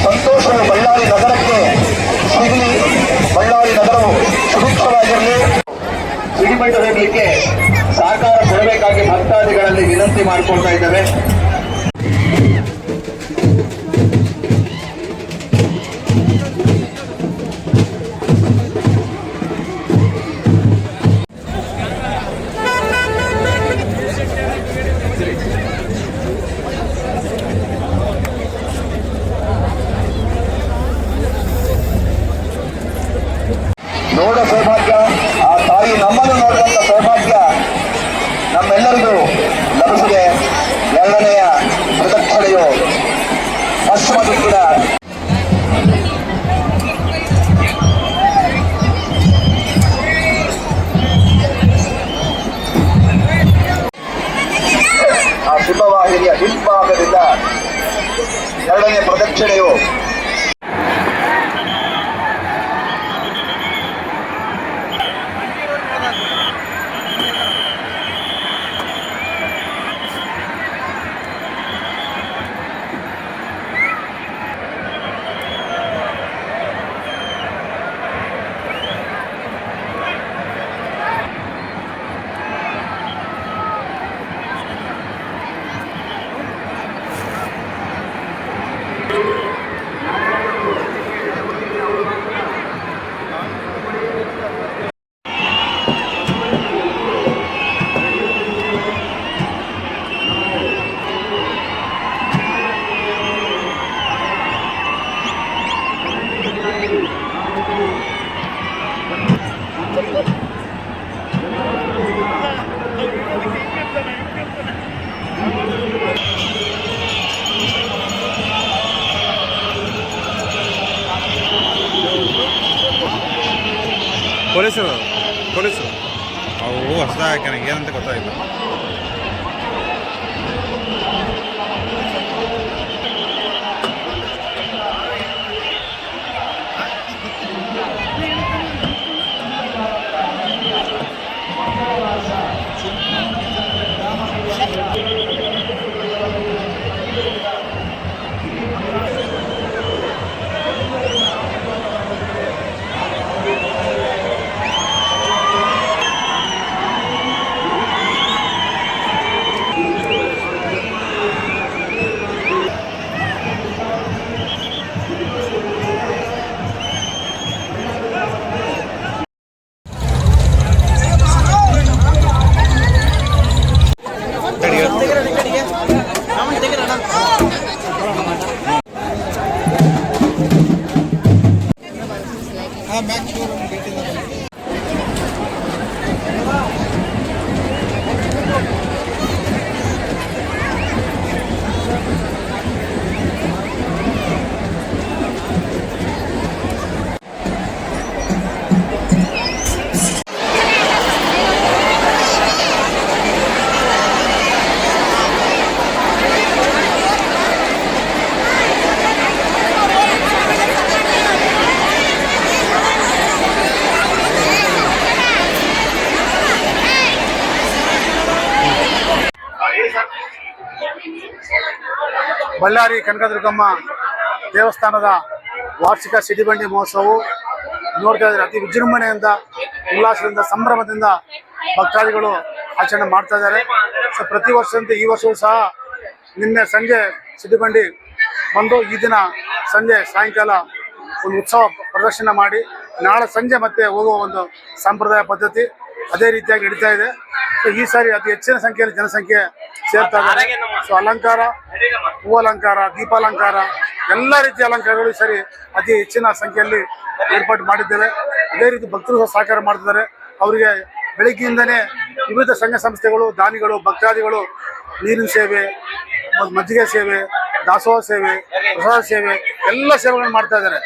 ಸಂತೋಷವು ಬಳ್ಳಾರಿ ನಗರಕ್ಕೆ ಸಿಗಲಿ, ಬಳ್ಳಾರಿ ನಗರವು ಸುಭಿಕ್ಷವಾಗಿರಲಿ, ಸಿಡಿಮಂಡು ಹೋಗಲಿಕ್ಕೆ ಸಹಕಾರ ಕೊಡಬೇಕಾಗಿ ಭಕ್ತಾದಿಗಳಲ್ಲಿ ವಿನಂತಿ ಮಾಡಿಕೊಳ್ತಾ ಇದ್ದೇವೆ. ನೋಡ ಸೌಭಾಗ್ಯ, ಆ ತಾಯಿ ನಮ್ಮನ್ನು ನೋಡುವಂತ ಸೌಭಾಗ್ಯ ನಮ್ಮೆಲ್ಲರಿಗೂ ಲಭಿಸಿದೆ. ಎರಡನೆಯ ಪ್ರದಕ್ಷಿಣೆಯು ಪಶ್ಚಿಮ ದಿಕ್ಕಿನ ಆ ಸಿಂಹವಾಹಿನಿಯ ಹಿಂಭಾಗದಿಂದ ಎರಡನೇ ಪ್ರದಕ್ಷಿಣೆಯು ಪೊಲೀಸರು ಅವು ಹೊಸದಾಗಿ ನನಗೆ ಏನಂತ ಗೊತ್ತಾಗಿಲ್ಲ. ಬಳ್ಳಾರಿ ಕನಕದುರ್ಗಮ್ಮ ದೇವಸ್ಥಾನದ ವಾರ್ಷಿಕ ಸಿಡಿಬಂಡಿ ಮಹೋತ್ಸವವು ನೋಡ್ತಾ ಇದ್ದಾರೆ. ಅತಿ ವಿಜೃಂಭಣೆಯಿಂದ, ಉಲ್ಲಾಸದಿಂದ, ಸಂಭ್ರಮದಿಂದ ಭಕ್ತಾದಿಗಳು ಆಚರಣೆ ಮಾಡ್ತಾ ಇದ್ದಾರೆ. ಸೊ ಪ್ರತಿ ವರ್ಷದಂತೆ ಈ ವರ್ಷವೂ ಸಹ ನಿನ್ನೆ ಸಂಜೆ ಸಿಡಿಬಂಡಿ ಬಂದು ಈ ದಿನ ಸಾಯಂಕಾಲ ಒಂದು ಉತ್ಸವ ಪ್ರದರ್ಶನ ಮಾಡಿ ನಾಳೆ ಸಂಜೆ ಮತ್ತೆ ಹೋಗುವ ಒಂದು ಸಂಪ್ರದಾಯ ಪದ್ಧತಿ ಅದೇ ರೀತಿಯಾಗಿ ನಡೀತಾ ಇದೆ. ಸೊ ಈ ಸಾರಿ ಅತಿ ಹೆಚ್ಚಿನ ಸಂಖ್ಯೆಯಲ್ಲಿ ಜನಸಂಖ್ಯೆ ಸೇರ್ತಾ ಇದ್ದಾರೆ. ಸೊ ಅಲಂಕಾರ, ಹೂವಲಂಕಾರ, ದೀಪಾಲಂಕಾರ, ಎಲ್ಲ ರೀತಿಯ ಅಲಂಕಾರಗಳು ಈ ಸಾರಿ ಅತಿ ಹೆಚ್ಚಿನ ಸಂಖ್ಯೆಯಲ್ಲಿ ಏರ್ಪಾಡು ಮಾಡಿದ್ದೇವೆ. ಅದೇ ರೀತಿ ಭಕ್ತರು ಸಹಕಾರ ಮಾಡ್ತಿದ್ದಾರೆ. ಅವರಿಗೆ ಬೆಳಗ್ಗೆಯಿಂದನೇ ವಿವಿಧ ಸಂಘ ಸಂಸ್ಥೆಗಳು, ದಾನಿಗಳು, ಭಕ್ತಾದಿಗಳು ನೀರಿನ ಸೇವೆ, ಮಜ್ಜಿಗೆ ಸೇವೆ, ದಾಸೋಹ ಸೇವೆ, ಪ್ರಸಾದ ಸೇವೆ ಎಲ್ಲ ಸೇವೆಗಳನ್ನು ಮಾಡ್ತಾ ಇದ್ದಾರೆ.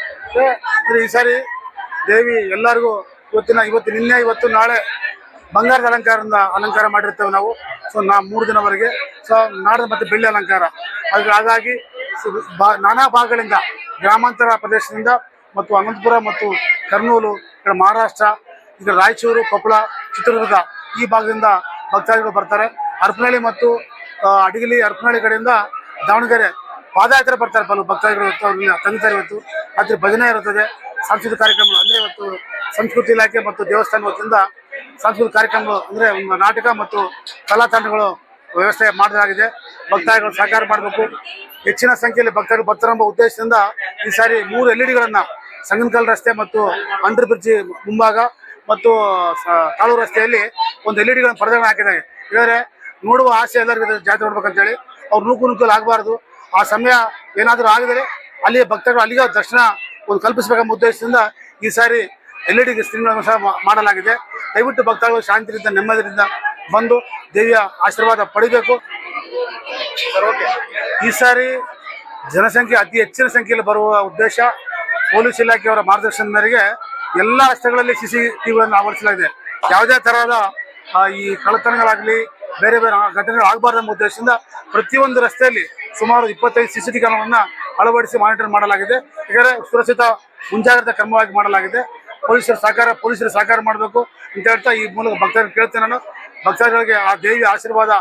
ಅಂದರೆ ಈ ಸಾರಿ ದೇವಿ ಎಲ್ಲರಿಗೂ ಇವತ್ತು ನಾಳೆ ಬಂಗಾರದ ಅಲಂಕಾರ ಮಾಡಿರ್ತೇವೆ ನಾವು. ಸೊ 3 ದಿನವರೆಗೆ. ಸೊ ನಾಡದ ಮತ್ತು ಬೆಳ್ಳಿ ಅಲಂಕಾರ. ಹಾಗಾಗಿ ನಾನಾ ಭಾಗಗಳಿಂದ, ಗ್ರಾಮಾಂತರ ಪ್ರದೇಶದಿಂದ ಮತ್ತು ಅನಂತಪುರ ಮತ್ತು ಕರ್ನೂಲು, ಮಹಾರಾಷ್ಟ್ರ, ಈಗ ರಾಯಚೂರು, ಕೊಪ್ಪಳ, ಚಿತ್ರದುರ್ಗ ಈ ಭಾಗದಿಂದ ಭಕ್ತಾದಿಗಳು ಬರ್ತಾರೆ. ಹರಪನಹಳ್ಳಿ ಮತ್ತು ಹರಪನಹಳ್ಳಿ ಕಡೆಯಿಂದ ದಾವಣಗೆರೆ ಪಾದಯಾತ್ರೆ ಬರ್ತಾರೆ. ಭಕ್ತಾದಿಗಳು ತಂದಿದ್ದಾರೆ. ಇವತ್ತು ರಾತ್ರಿ ಭಜನೆ ಇರುತ್ತದೆ. ಸಾಂಸ್ಕೃತಿಕ ಕಾರ್ಯಕ್ರಮಗಳು ಅಂದರೆ ಇವತ್ತು ಸಂಸ್ಕೃತಿ ಇಲಾಖೆ ಮತ್ತು ದೇವಸ್ಥಾನ ವತಿಯಿಂದ ಸಾಂಸ್ಕೃತಿಕ ಕಾರ್ಯಕ್ರಮಗಳು ಅಂದರೆ ಒಂದು ನಾಟಕ ಮತ್ತು ಕಲಾ ತಂಡಗಳು ವ್ಯವಸ್ಥೆ ಮಾಡಲಾಗಿದೆ. ಭಕ್ತಾದಿಗಳು ಸಹಕಾರ ಮಾಡಬೇಕು. ಹೆಚ್ಚಿನ ಸಂಖ್ಯೆಯಲ್ಲಿ ಭಕ್ತಾದಿಗಳು ಬರ್ತಾರೆಂಬ ಉದ್ದೇಶದಿಂದ ಈ ಸಾರಿ 3 LED ಸಂಗನಕಲ್ ರಸ್ತೆ ಮತ್ತು ಅಂಡರ್ ಬ್ರಿಡ್ಜ್ ಮುಂಭಾಗ ಮತ್ತು ತಾಳೂರು ರಸ್ತೆಯಲ್ಲಿ ಒಂದು LED ಪರದೆಗಳನ್ನು ಹಾಕಿದ್ದಾರೆ. ಇದ್ದಾರೆ ನೋಡುವ ಆಸೆ ಎಲ್ಲರಿಗೂ ಜಾತ್ರೆ ನೋಡ್ಬೇಕಂತೇಳಿ ಅವ್ರು ನೂಕುನುಗ್ಗಲು ಆಗಬಾರ್ದು. ಆ ಸಮಯ ಏನಾದರೂ ಆಗಿದರೆ ಅಲ್ಲಿ ಭಕ್ತರು ಅಲ್ಲಿಗೆ ದರ್ಶನ ಕಲ್ಪಿಸಬೇಕೆಂಬ ಉದ್ದೇಶದಿಂದ ಈ ಸಾರಿ LED ಸ್ಕ್ರೀನ್ಗಳನ್ನು ಸಹ ಮಾಡಲಾಗಿದೆ. ದಯವಿಟ್ಟು ಭಕ್ತಾದಿಗಳು ಶಾಂತಿಯಿಂದ ನೆಮ್ಮದಿಯಿಂದ ಬಂದು ದೇವಿಯ ಆಶೀರ್ವಾದ ಪಡಿಬೇಕು. ಈ ಸಾರಿ ಜನಸಂಖ್ಯೆ ಅತಿ ಹೆಚ್ಚಿನ ಸಂಖ್ಯೆಯಲ್ಲಿ ಬರುವ ಉದ್ದೇಶ ಪೊಲೀಸ್ ಇಲಾಖೆಯವರ ಮಾರ್ಗದರ್ಶನದ ಮೇರೆಗೆ ಎಲ್ಲ ರಸ್ತೆಗಳಲ್ಲಿ CCTVಗಳನ್ನು ಅಳವಡಿಸಲಾಗಿದೆ. ಯಾವುದೇ ತರಹದ ಈ ಕಳ್ಳತನಗಳಾಗಲಿ ಬೇರೆ ಘಟನೆಗಳು ಆಗಬಾರ್ದು ಎಂಬ ಉದ್ದೇಶದಿಂದ ಪ್ರತಿಯೊಂದು ರಸ್ತೆಯಲ್ಲಿ ಸುಮಾರು 25 CCTV ಕ್ಯಾಮೆರಾವನ್ನು ಅಳವಡಿಸಿ ಮಾನಿಟರ್ ಮಾಡಲಾಗಿದೆ. ಹೀಗಾದರೆ ಸುರಕ್ಷಿತ ಮುಂಜಾಗ್ರತಾ ಕ್ರಮವಾಗಿ ಮಾಡಲಾಗಿದೆ. ಪೊಲೀಸರ ಸಹಕಾರ ಮಾಡಬೇಕು ಅಂತ ಹೇಳ್ತಾ ಈ ಮೂಲಕ ಭಕ್ತಾದಿಗಳು ಕೇಳ್ತೇನೆ. ನಾನು ಭಕ್ತಾದಿಗಳಿಗೆ ಆ ದೇವಿಯ ಆಶೀರ್ವಾದ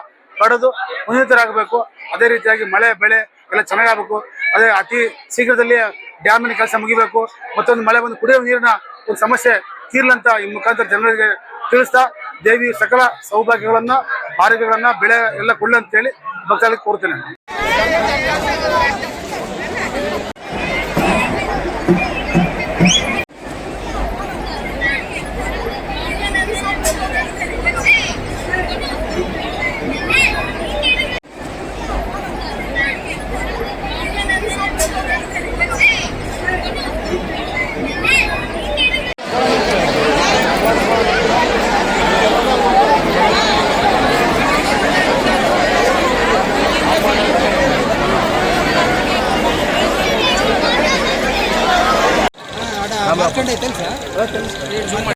ಪಡೆದು ಉನ್ನತರಾಗಬೇಕು. ಅದೇ ರೀತಿಯಾಗಿ ಮಳೆ ಬೆಳೆ ಎಲ್ಲ ಚೆನ್ನಾಗಬೇಕು. ಅದೇ ಅತಿ ಶೀಘ್ರದಲ್ಲಿ ಡ್ಯಾಮಿನ ಕೆಲಸ ಮುಗಿಬೇಕು. ಮತ್ತೊಂದು ಮಳೆ ಬಂದು ಕುಡಿಯುವ ನೀರಿನ ಒಂದು ಸಮಸ್ಯೆ ತೀರ್ಲಂತ ಈ ಮುಖಾಂತರ ಜನರಿಗೆ ತಿಳಿಸ್ತಾ ದೇವಿ ಸಕಲ ಸೌಭಾಗ್ಯಗಳನ್ನು, ಆರೋಗ್ಯಗಳನ್ನು, ಬೆಳೆ ಎಲ್ಲ ಕೊಡ್ಲಿ ಅಂತೇಳಿ ಭಕ್ತಾದಿಗಳಿಗೆ ಕೋರ್ತೇನೆ. ಮಾರ್ಕಂಡ್ ಐತೇನು ಸರ್?